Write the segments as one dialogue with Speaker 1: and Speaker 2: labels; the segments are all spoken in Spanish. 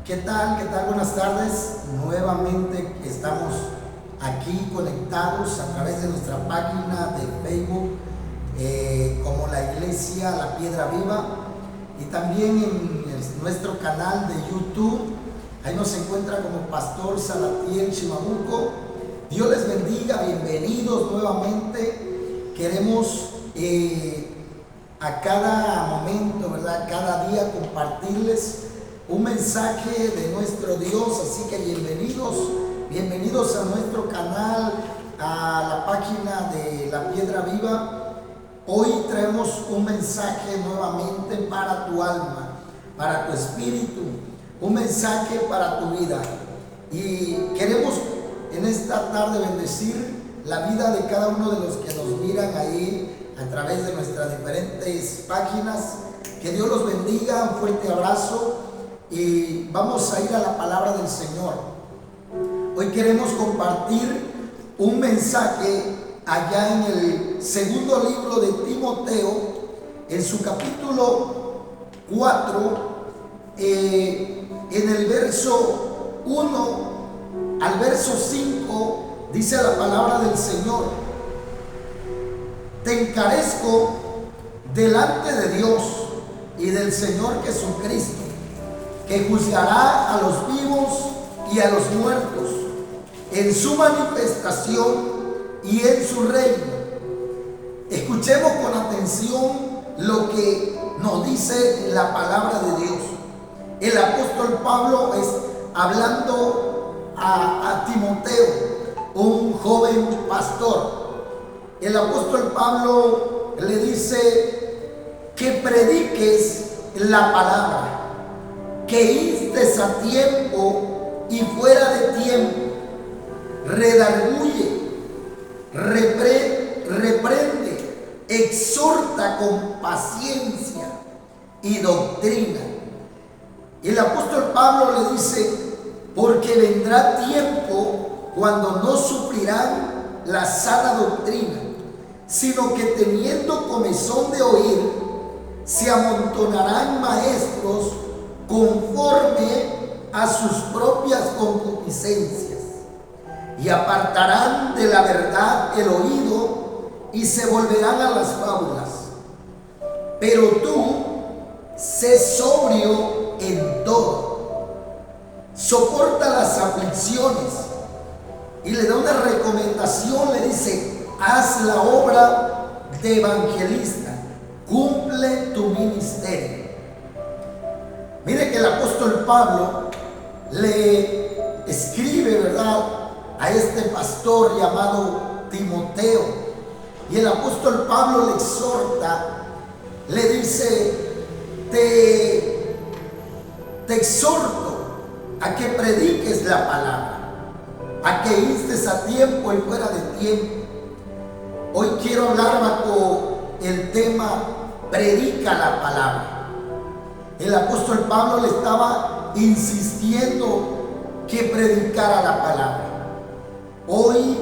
Speaker 1: ¿Qué tal? ¿Qué tal? Buenas tardes. Nuevamente estamos aquí conectados a través de nuestra página de Facebook como la Iglesia La Piedra Viva, y también en nuestro canal de YouTube. Ahí nos encuentra como Pastor Salatiel Chimabuco. Dios les bendiga, bienvenidos nuevamente. Queremos a cada momento, ¿verdad? Cada día compartirles un mensaje de nuestro Dios, así que bienvenidos a nuestro canal, a la página de La Piedra Viva. Hoy traemos un mensaje nuevamente para tu alma, para tu espíritu, un mensaje para tu vida, y queremos en esta tarde bendecir la vida de cada uno de los que nos miran ahí a través de nuestras diferentes páginas. Que Dios los bendiga, un fuerte abrazo. Y vamos a ir a la palabra del Señor. Hoy queremos compartir un mensaje allá en el segundo libro de Timoteo, en su capítulo 4, en el verso 1 al verso 5, dice la palabra del Señor: te encarezco delante de Dios y del Señor Jesucristo, que juzgará a los vivos y a los muertos en su manifestación y en su reino. Escuchemos con atención lo que nos dice la palabra de Dios. El apóstol Pablo es hablando a Timoteo, un joven pastor. El apóstol Pablo le dice que prediques la palabra, que instes a tiempo y fuera de tiempo, redarguye, reprende, exhorta con paciencia y doctrina. Y el apóstol Pablo le dice: porque vendrá tiempo cuando no sufrirán la sana doctrina, sino que teniendo comezón de oír, se amontonarán maestros conforme a sus propias concupiscencias, y apartarán de la verdad el oído y se volverán a las fábulas. Pero tú, sé sobrio en todo, soporta las aflicciones. Y le da una recomendación, le dice: haz la obra de evangelista, cumple tu ministerio. Mire que el apóstol Pablo le escribe, ¿verdad?, a este pastor llamado Timoteo. Y el apóstol Pablo le exhorta, le dice: te exhorto a que prediques la palabra, a que instes a tiempo y fuera de tiempo. Hoy quiero hablar bajo el tema predica la palabra. El apóstol Pablo le estaba insistiendo que predicara la palabra. Hoy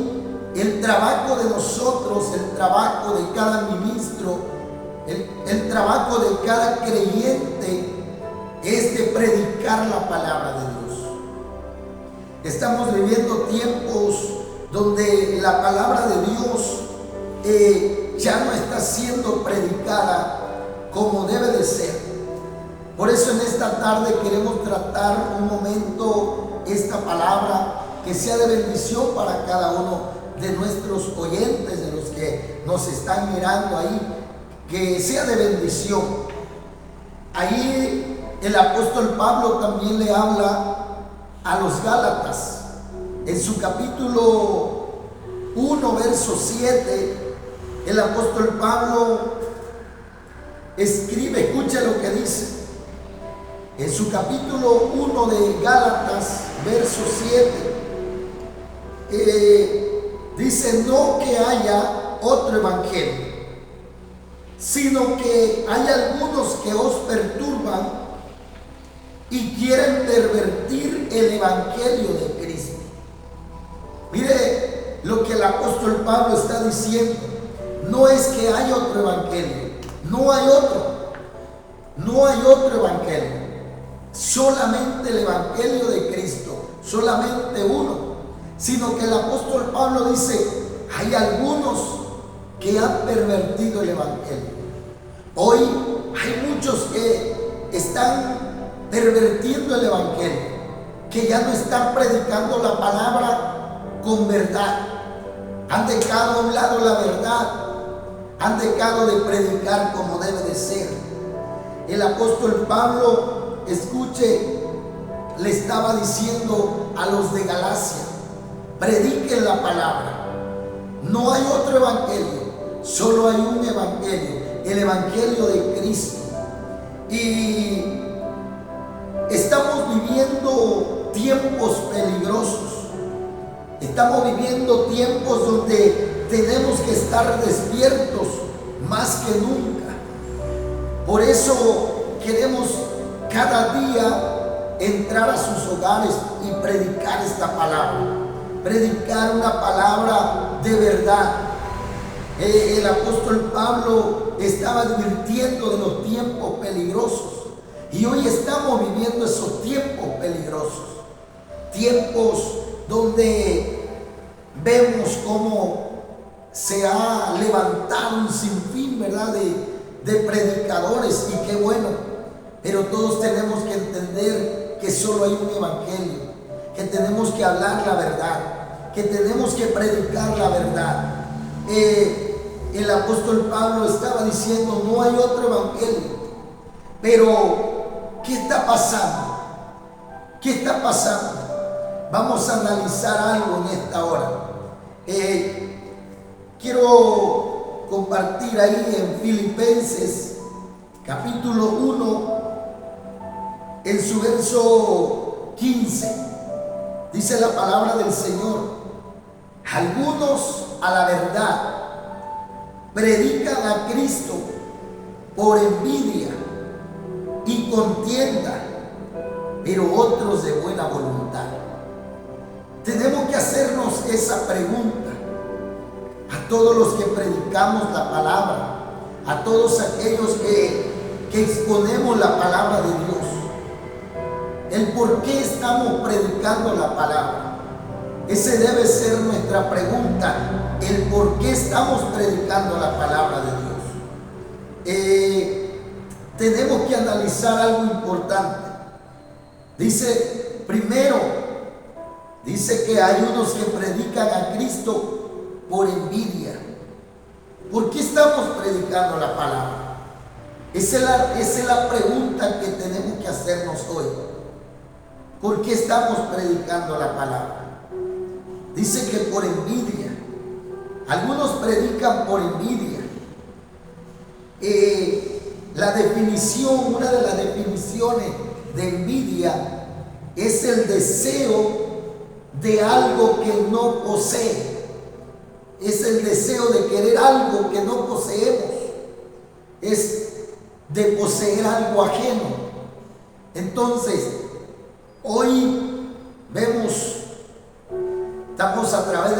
Speaker 1: el trabajo de nosotros, el trabajo de cada ministro, el trabajo de cada creyente es de predicar la palabra de Dios. Estamos viviendo tiempos donde la palabra de Dios ya no está siendo predicada como debe de ser. Por eso en esta tarde queremos tratar un momento esta palabra, que sea de bendición para cada uno de nuestros oyentes, de los que nos están mirando ahí, que sea de bendición. Ahí el apóstol Pablo también le habla a los Gálatas. En su capítulo 1, verso 7, el apóstol Pablo escribe, escucha lo que dice. En su capítulo 1 de Gálatas, verso 7, dice: no que haya otro evangelio, sino que hay algunos que os perturban y quieren pervertir el evangelio de Cristo. Mire lo que el apóstol Pablo está diciendo: no es que haya otro evangelio, no hay otro evangelio, solamente el Evangelio de Cristo, solamente uno, sino que el apóstol Pablo dice, hay algunos que han pervertido el Evangelio. Hoy hay muchos que están pervertiendo el Evangelio, que ya no están predicando la palabra con verdad. Han dejado a un lado la verdad, han dejado de predicar como debe de ser. El apóstol Pablo, escuche, le estaba diciendo a los de Galacia, prediquen la palabra. No hay otro evangelio, solo hay un evangelio, el evangelio de Cristo. Y estamos viviendo tiempos peligrosos. Estamos viviendo tiempos donde tenemos que estar despiertos más que nunca. Por eso queremos cada día entrar a sus hogares y predicar esta palabra. Predicar una palabra de verdad. El apóstol Pablo estaba advirtiendo de los tiempos peligrosos. Y hoy estamos viviendo esos tiempos peligrosos. Tiempos donde vemos cómo se ha levantado un sinfín, ¿verdad?, de predicadores, y qué bueno, pero todos tenemos que entender que solo hay un evangelio, que tenemos que hablar la verdad, que tenemos que predicar la verdad. El apóstol Pablo estaba diciendo, no hay otro evangelio, pero ¿qué está pasando? ¿Qué está pasando? Vamos a analizar algo en esta hora. Quiero compartir ahí en Filipenses capítulo 1, en su verso 15, dice la palabra del Señor: algunos a la verdad predican a Cristo por envidia y contienda, pero otros de buena voluntad. Tenemos que hacernos esa pregunta a todos los que predicamos la palabra, a todos aquellos que exponemos la palabra de Dios. El por qué estamos predicando la palabra. Ese debe ser nuestra pregunta, el por qué estamos predicando la palabra de Dios. Tenemos que analizar algo importante. Dice, primero, dice que hay unos que predican a Cristo por envidia. ¿Por qué estamos predicando la palabra? Esa es la pregunta que tenemos que hacernos hoy. ¿Por qué estamos predicando la palabra? Dice que por envidia. Algunos predican por envidia. La definición, una de las definiciones de envidia es el deseo de algo que no posee. Es el deseo de querer algo que no poseemos. Es de poseer algo ajeno. Entonces, hoy vemos, estamos a través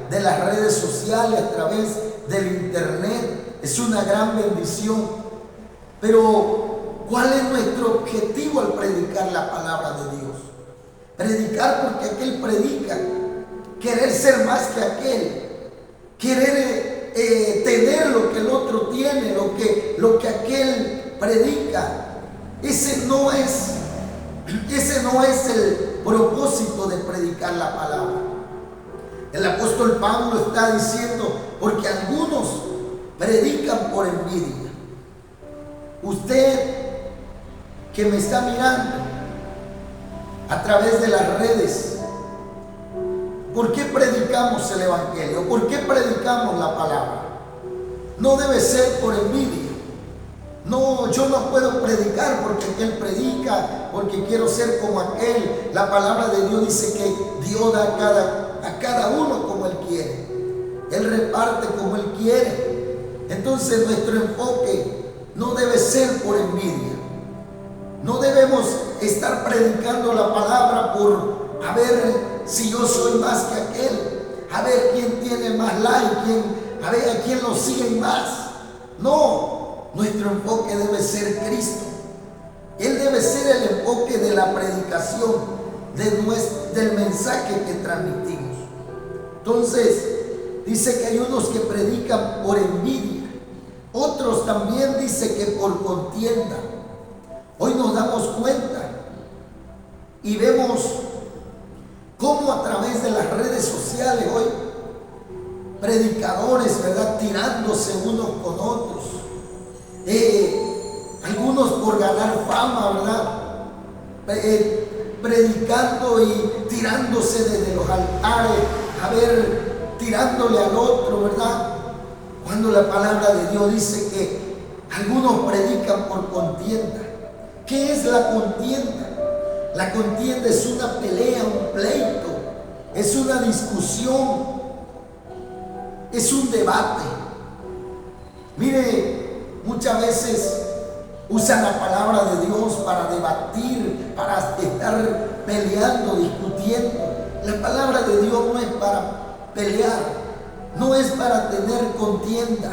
Speaker 1: de las redes sociales, a través del internet. Es una gran bendición. Pero, ¿cuál es nuestro objetivo al predicar la palabra de Dios? Predicar porque aquel predica, querer ser más que aquel, querer tener lo que el otro tiene, lo que aquel predica. Ese no es el propósito de predicar la palabra. El apóstol Pablo está diciendo, porque algunos predican por envidia. Usted que me está mirando a través de las redes, ¿por qué predicamos el evangelio? ¿Por qué predicamos la palabra? No debe ser por envidia. No, yo no puedo predicar porque aquel predica, porque quiero ser como aquel. La palabra de Dios dice que Dios da a cada uno como Él quiere. Él reparte como Él quiere. Entonces nuestro enfoque no debe ser por envidia. No debemos estar predicando la palabra por a ver si yo soy más que aquel, a ver quién tiene más like, a ver a quién lo siguen más. No, nuestro enfoque debe ser Cristo. Él debe ser el enfoque de la predicación, del mensaje que transmitimos. Entonces, dice que hay unos que predican por envidia, otros también dice que por contienda. Hoy nos damos cuenta y vemos cómo a través de las redes sociales hoy predicadores, ¿verdad?, tirándose unos con otros, algunos por ganar fama, ¿verdad?, predicando y tirándose desde los altares, tirándole al otro, ¿verdad? Cuando la palabra de Dios dice que algunos predican por contienda. ¿Qué es la contienda? La contienda es una pelea, un pleito, es una discusión, es un debate. Mire, muchas veces usan la palabra de Dios para debatir, para estar peleando, discutiendo. La palabra de Dios no es para pelear, no es para tener contienda.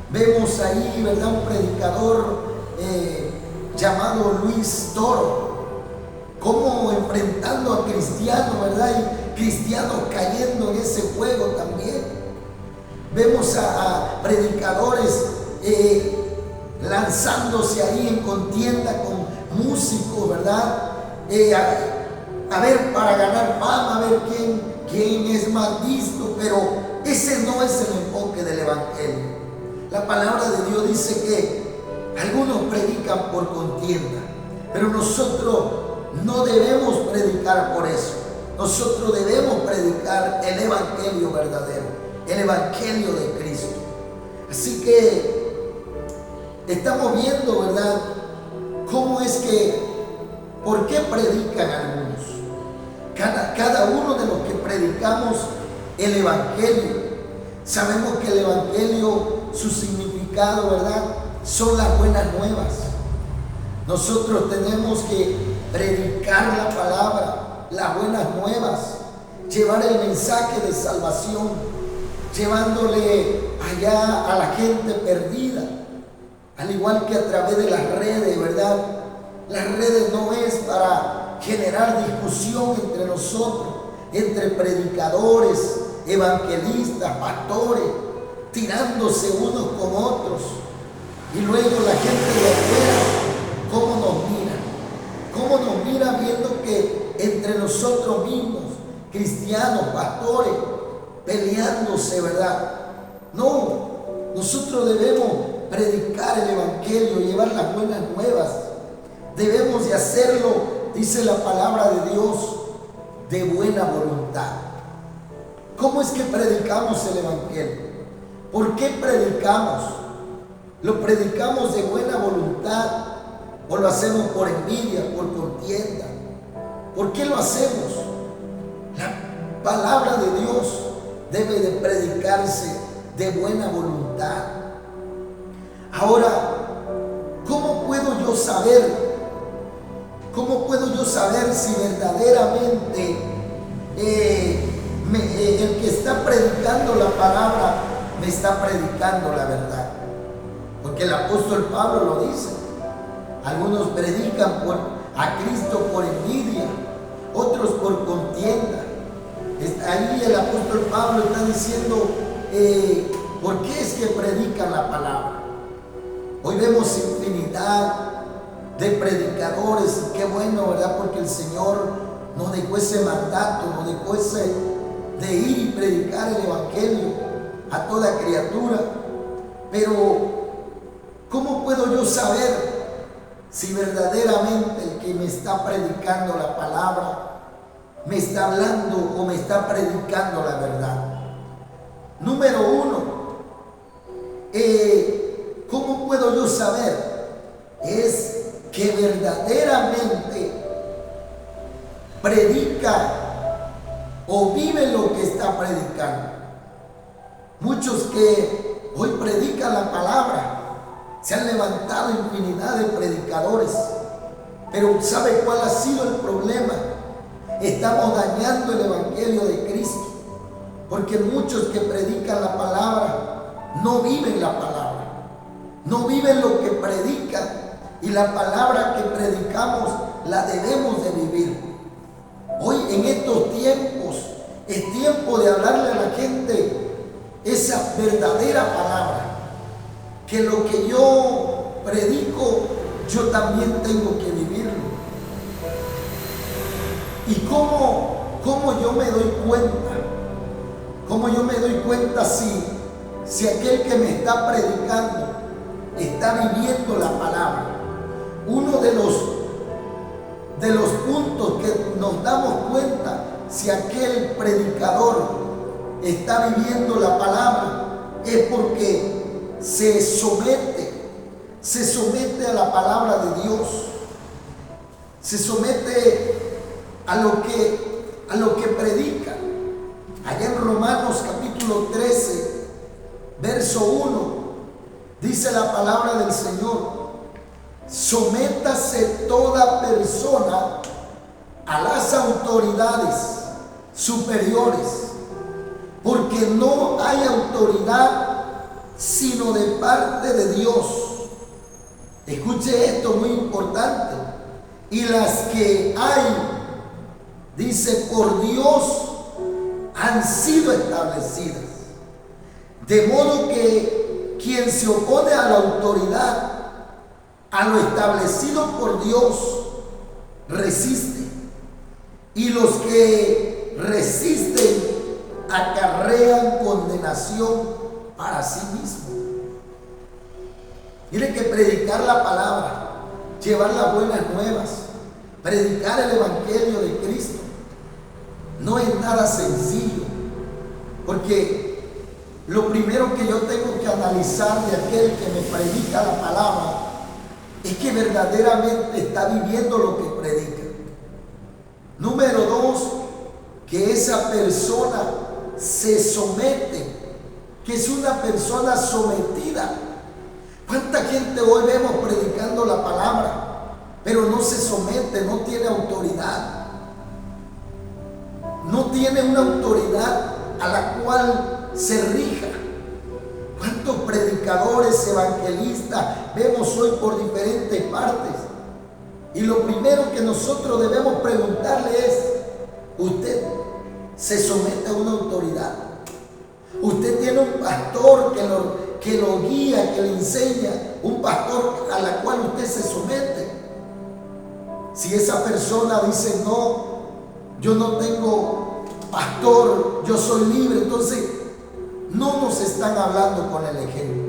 Speaker 1: Vemos ahí, ¿verdad?, un predicador llamado Luis Toro, como enfrentando a cristianos, ¿verdad?, y cristianos cayendo en ese juego también. Vemos a predicadores lanzándose ahí en contienda con músicos, ¿verdad?, para ganar fama, a ver quién es más visto, pero ese no es el enfoque del evangelio. La palabra de Dios dice que algunos predican por contienda, pero nosotros no debemos predicar por eso. Nosotros debemos predicar el evangelio verdadero, el evangelio de Cristo. Así que estamos viendo, ¿verdad?, cómo es que, ¿por qué predican algunos? Cada uno de los que predicamos el evangelio, sabemos que el evangelio, su significado, ¿verdad?, son las buenas nuevas. Nosotros tenemos que predicar la palabra, las buenas nuevas, llevar el mensaje de salvación, llevándole allá a la gente perdida, al igual que a través de las redes, ¿verdad? Las redes no es para generar discusión entre nosotros, entre predicadores, evangelistas, pastores, tirándose unos con otros. Y luego la gente de afuera, ¿cómo nos mira viendo que entre nosotros mismos, cristianos, pastores, peleándose, ¿verdad? No, nosotros debemos predicar el evangelio, llevar las buenas nuevas. Debemos de hacerlo, dice la palabra de Dios, de buena voluntad. ¿Cómo es que predicamos el evangelio? ¿Por qué predicamos? ¿Lo predicamos de buena voluntad o lo hacemos por envidia, por contienda? ¿Por qué lo hacemos? La palabra de Dios debe de predicarse de buena voluntad. Ahora, ¿cómo puedo yo saber? ¿Cómo puedo yo saber si verdaderamente el que está predicando la palabra me está predicando la verdad? Porque el apóstol Pablo lo dice. Algunos predican a Cristo por envidia, otros por contienda. Ahí el apóstol Pablo está diciendo ¿por qué es que predican la palabra? Hoy vemos infinidad de predicadores, y qué bueno, ¿verdad? Porque el Señor nos dejó ese mandato, nos dejó ese de ir y predicar el evangelio a toda criatura. Pero ¿cómo puedo yo saber si verdaderamente el que me está predicando la palabra me está hablando o me está predicando la verdad? Número uno, ¿cómo puedo yo saber? Es que verdaderamente predica o vive lo que está predicando. Muchos que hoy predican la palabra, se han levantado infinidad de predicadores, pero ¿sabe cuál ha sido el problema? Estamos dañando el evangelio de Cristo, porque muchos que predican la palabra no viven la palabra, no viven lo que predican, y la palabra que predicamos la debemos de vivir. Hoy en estos tiempos es tiempo de hablarle a la gente esa verdadera palabra, que lo que yo predico yo también tengo que vivirlo. ¿Y cómo yo me doy cuenta? ¿Cómo yo me doy cuenta si aquel que me está predicando está viviendo la palabra? Uno de los puntos que nos damos cuenta si aquel predicador está viviendo la palabra es porque se somete a la palabra de Dios, se somete a lo que predica. Allá en Romanos capítulo 13, verso 1, dice la palabra del Señor: sométase toda persona a las autoridades superiores, porque no hay autoridad sino de parte de Dios. Escuche esto, muy importante. Y las que hay, dice, por Dios han sido establecidas. De modo que quien se opone a la autoridad, a lo establecido por Dios, resiste. Y los que resisten acarrean condenación para sí mismos. Tiene que predicar la palabra, llevar las buenas nuevas, predicar el evangelio de Cristo. No es nada sencillo, porque lo primero que yo tengo que analizar de aquel que me predica la palabra es que verdaderamente está viviendo lo que predica. Número 2, que esa persona se somete, que es una persona sometida. ¿Cuánta gente hoy vemos predicando la palabra, pero no se somete, no tiene autoridad? No tiene una autoridad a la cual se rija. ¿Cuántos predicadores, evangelistas vemos hoy por diferentes partes? Y lo primero que nosotros debemos preguntarle es: ¿usted se somete a una autoridad? ¿Usted tiene un pastor que lo guía, que le enseña, un pastor a la cual usted se somete? Si esa persona dice: no, yo no tengo pastor, yo soy libre, entonces no nos están hablando con el ejemplo.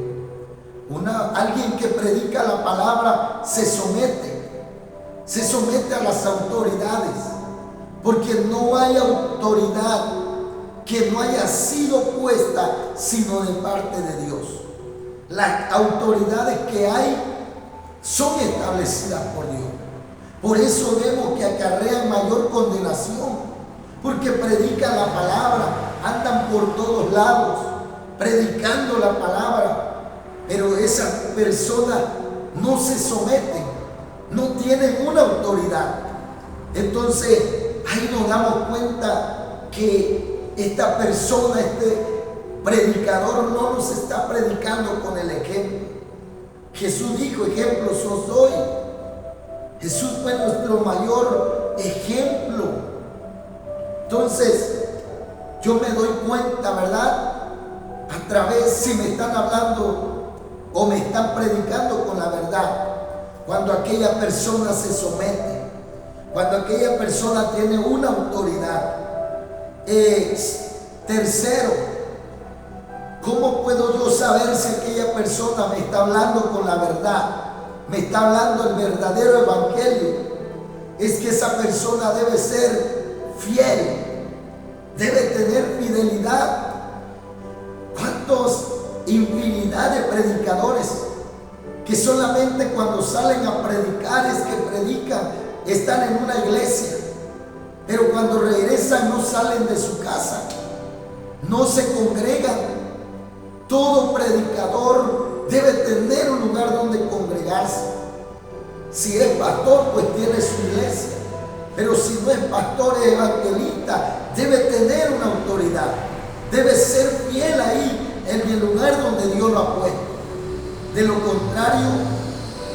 Speaker 1: Alguien que predica la palabra se somete a las autoridades, porque no hay autoridad que no haya sido puesta sino de parte de Dios. Las autoridades que hay son establecidas por Dios. Por eso vemos que acarrean mayor condenación, porque predican la palabra, andan por todos lados predicando la palabra, pero esas personas no se someten, no tienen una autoridad. Entonces ahí nos damos cuenta que esta persona, este predicador, no nos está predicando con el ejemplo. Jesús dijo: ejemplo os doy. Jesús fue nuestro mayor ejemplo. Entonces yo me doy cuenta, ¿verdad? A través, si me están hablando o me están predicando con la verdad, cuando aquella persona se somete, cuando aquella persona tiene una autoridad. Tercero, ¿cómo puedo yo saber si aquella persona me está hablando con la verdad? Me está hablando el verdadero evangelio. Es que esa persona debe ser fiel, debe tener fidelidad. ¿Cuántos infinidad de predicadores que solamente cuando salen a predicar es que predican, están en una iglesia, pero cuando regresan no salen de su casa, no se congregan? Todo predicador debe tener un lugar donde congregarse. Si es pastor, pues tiene su iglesia, pero si no es pastor, es evangelista, debe tener una autoridad, debe ser fiel ahí en el lugar donde Dios lo ha puesto. De lo contrario,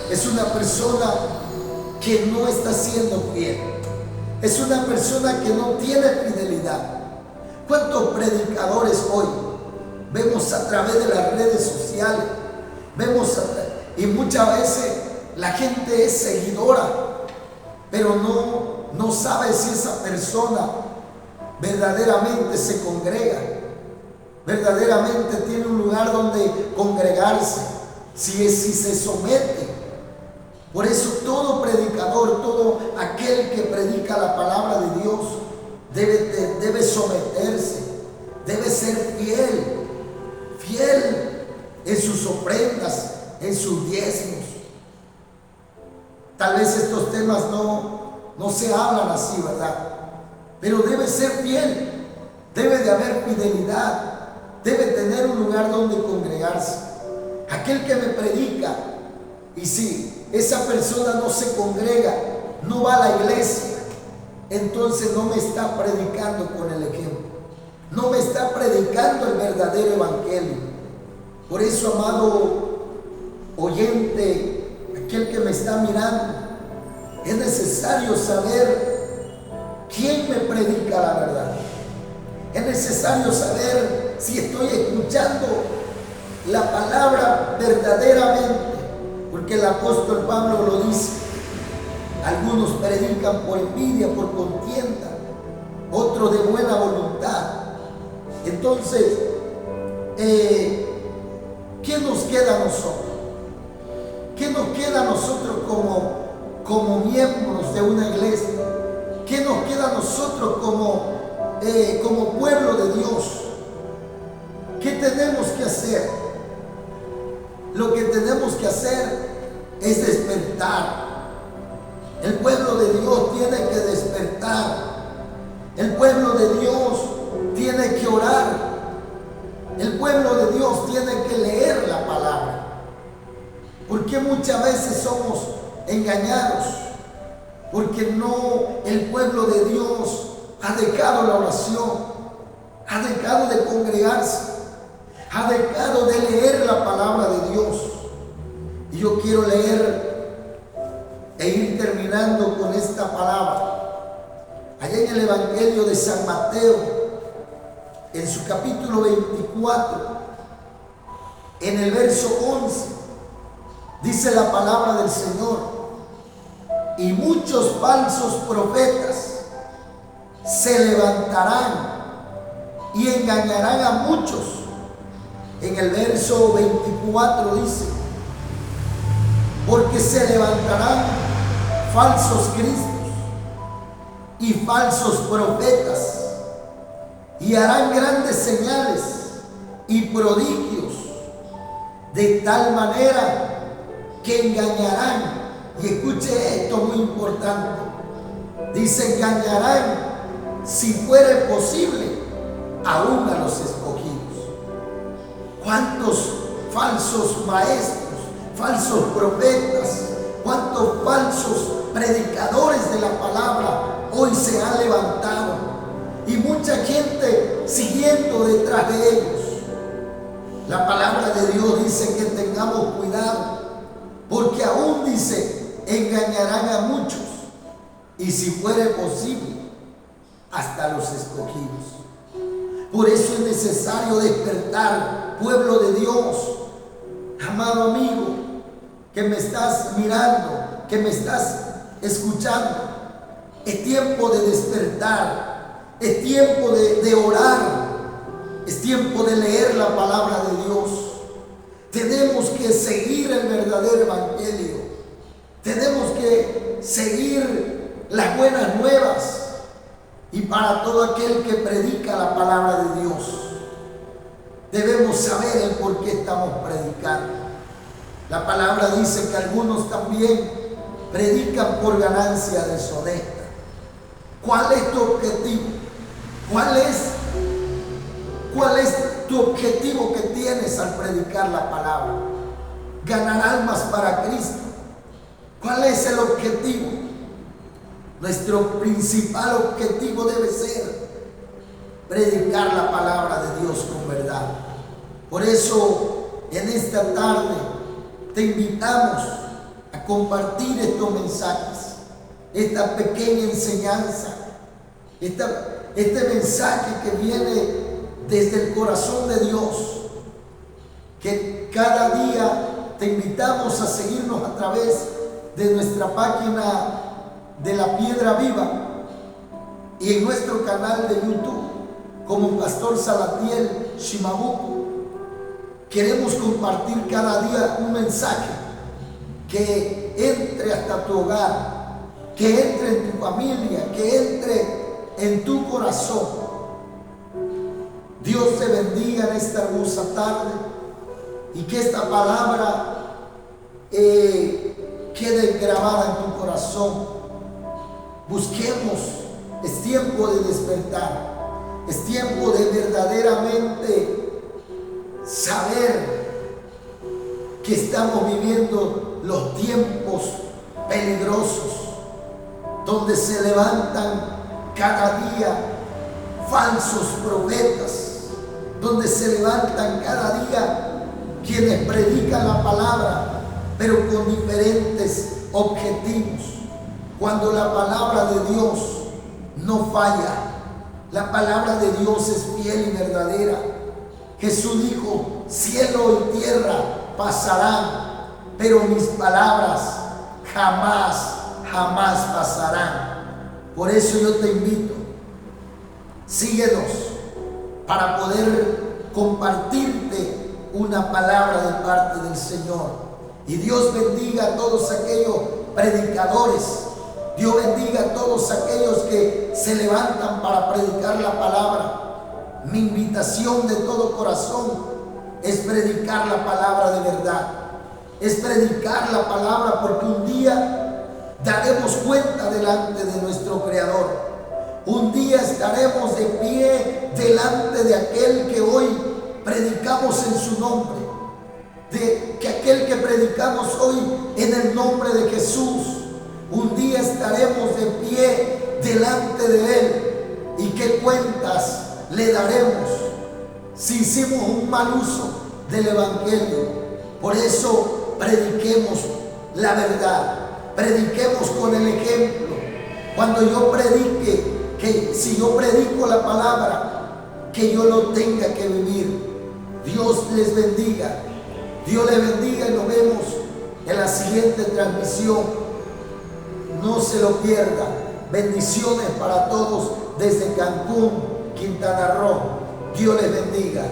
Speaker 1: es una persona que no está siendo fiel. Es una persona que no tiene fidelidad. ¿Cuántos predicadores hoy vemos a través de las redes sociales? Y muchas veces la gente es seguidora, pero no sabe si esa persona verdaderamente se congrega, verdaderamente tiene un lugar donde congregarse, si se somete. Por eso todo predicador, todo aquel que predica la palabra de Dios debe someterse, debe ser fiel en sus ofrendas, en sus diezmos. Tal vez estos temas no se hablan así, ¿verdad? Pero debe ser fiel, debe de haber fidelidad, debe tener un lugar donde congregarse. Aquel que me predica, y si esa persona no se congrega, no va a la iglesia, entonces no me está predicando con el ejemplo, no me está predicando el verdadero evangelio. Por eso, amado oyente, aquel que me está mirando, es necesario saber quién me predica la verdad. Es necesario saber si estoy escuchando la palabra verdaderamente, porque el apóstol Pablo lo dice. Algunos predican por envidia, por contienda, otros de buena voluntad. Entonces, ¿qué nos queda a nosotros? ¿Qué nos queda a nosotros como miembros de una iglesia? ¿Qué nos queda a nosotros como pueblo de Dios? ¿Qué tenemos que hacer? Lo que tenemos que hacer es despertar. El pueblo de Dios tiene que despertar. El pueblo de Dios tiene que orar. El pueblo de Dios tiene que leer la palabra. Porque muchas veces somos engañados. Porque el pueblo de Dios ha dejado la oración, ha dejado de congregarse, ha dejado de leer la palabra de Dios. Y yo quiero leer e ir terminando con esta palabra. Allá en el Evangelio de San Mateo, en su capítulo 24, en el verso 11, dice la palabra del Señor: y muchos falsos profetas se levantarán y engañarán a muchos. En el verso 24 dice: porque se levantarán falsos cristos y falsos profetas, y harán grandes señales y prodigios, de tal manera que engañarán. Y escuche esto muy importante. Dice: engañarán, si fuere posible, aún a los escogidos. ¿Cuántos falsos maestros, falsos profetas, cuántos falsos predicadores de la palabra hoy se han levantado? Y mucha gente siguiendo detrás de ellos. La palabra de Dios dice que tengamos cuidado, porque aún dice: engañarán a muchos, y si fuere posible, hasta los escogidos. Por eso es necesario despertar, pueblo de Dios. Amado amigo, que me estás mirando, que me estás escuchando, es tiempo de despertar, es tiempo de orar, es tiempo de leer la palabra de Dios. Tenemos que seguir el verdadero evangelio. Tenemos que seguir las buenas nuevas. Y para todo aquel que predica la palabra de Dios, debemos saber el por qué estamos predicando. La palabra dice que algunos también predican por ganancia deshonesta. ¿Cuál es tu objetivo? ¿Cuál es tu objetivo que tienes al predicar la palabra? Ganar almas para Cristo. ¿Cuál es el objetivo? Nuestro principal objetivo debe ser predicar la palabra de Dios con verdad. Por eso, en esta tarde te invitamos a compartir estos mensajes, esta pequeña enseñanza, este mensaje que viene desde el corazón de Dios, que cada día te invitamos a seguirnos a través de nuestra página de La Piedra Viva y en nuestro canal de YouTube como Pastor Salatiel Shimabuku. Queremos compartir cada día un mensaje que entre hasta tu hogar, que entre en tu familia, que entre en tu corazón. Dios te bendiga en esta hermosa tarde y que esta palabra quede grabada en tu corazón. Busquemos, es tiempo de despertar, es tiempo de verdaderamente saber que estamos viviendo los tiempos peligrosos, donde se levantan cada día falsos profetas, donde se levantan cada día quienes predican la palabra, pero con diferentes objetivos, cuando la palabra de Dios no falla. La palabra de Dios es fiel y verdadera. Jesús dijo: cielo y tierra pasarán, pero mis palabras jamás pasarán. Por eso yo te invito, síguenos para poder compartirte una palabra de parte del Señor. Y Dios bendiga a todos aquellos predicadores. Dios bendiga a todos aquellos que se levantan para predicar la palabra. Mi invitación de todo corazón es predicar la palabra de verdad. Es predicar la palabra, porque un día daremos cuenta delante de nuestro Creador. Un día estaremos de pie delante de aquel que hoy predicamos en su nombre, de que aquel que predicamos hoy en el nombre de Jesús. Un día estaremos de pie delante de Él, y qué cuentas le daremos si hicimos un mal uso del Evangelio. Por eso prediquemos la verdad, prediquemos con el ejemplo. Cuando yo predique, que si yo predico la palabra, que yo lo tenga que vivir. Dios les bendiga, Dios les bendiga, y nos vemos en la siguiente transmisión. No se lo pierda. Bendiciones para todos desde Cancún, Quintana Roo. Dios les bendiga.